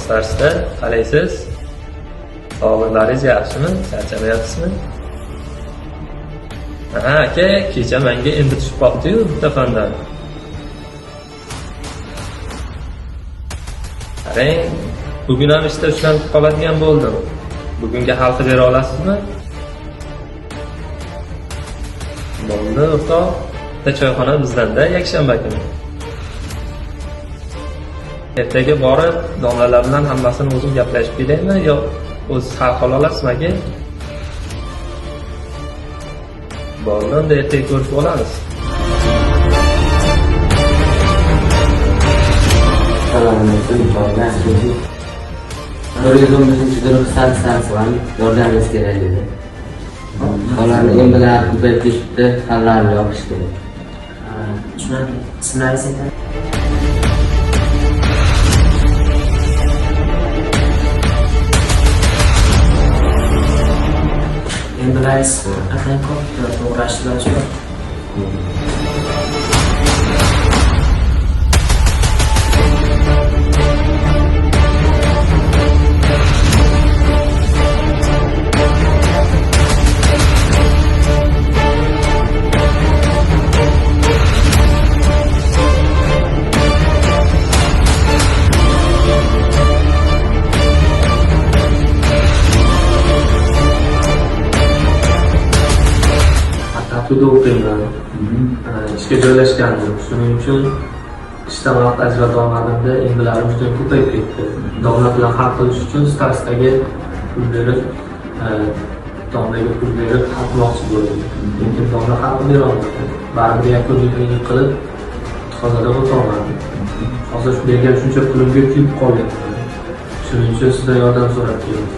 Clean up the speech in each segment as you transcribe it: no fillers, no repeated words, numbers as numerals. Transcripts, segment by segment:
Starshda qalaysiz? Sog'liqlaringiz yaxshimi? Charchamayapsizmi? Ha, aka, kecha menga endi tushib qoldi-yu telefondan. Qarang, bugun ham ishda ushlanib qoladigan bo'ldim. Bugunga hal qilib bera olasizmi? Bo'ldi, o'rtoq. Bitta choyxona bizdan-da yakshanba kuni. Ertaga borib, domlalar bilan hammasini o'zim gaplashib kelaymi yo o'z hal qila olasizmi aka? Bo'ldi, unda ertaga ko'rishib olamiz. Assalomu alaykum. Bizning stansiya bilan yordamimiz kerak edi. Ularni em bilan ko'paytirishda hamlarni yopish kerak. Tushunarli. Ismlaringiz aytadi? Em bilaringiz qanday ko'p to'g'rashtirib Sudda o'qiyman. Ishga joylashgandim. Shuning uchun ishdan vaqt ajrata olmadimda, endi juda ko'payib ketdi. Domla bilan hal qilish uchun Starsdagi pul berib, domlaga pul berib hal qilmoqchi bo'ldim. Lekin domla hal qila olmadi. Baribir yakuniy qilib hozirda o'tolmadim. Hozir bergan shuncha pulimga kuyib qolyapman. Shuning uchun sizdan yordam so'rab keldim.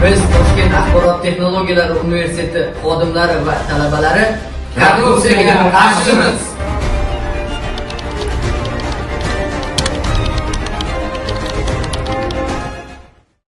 Biz Toshkent axborot texnologiyalari universiteti xodimlari va talabalari korrupsiyaga qarshimiz.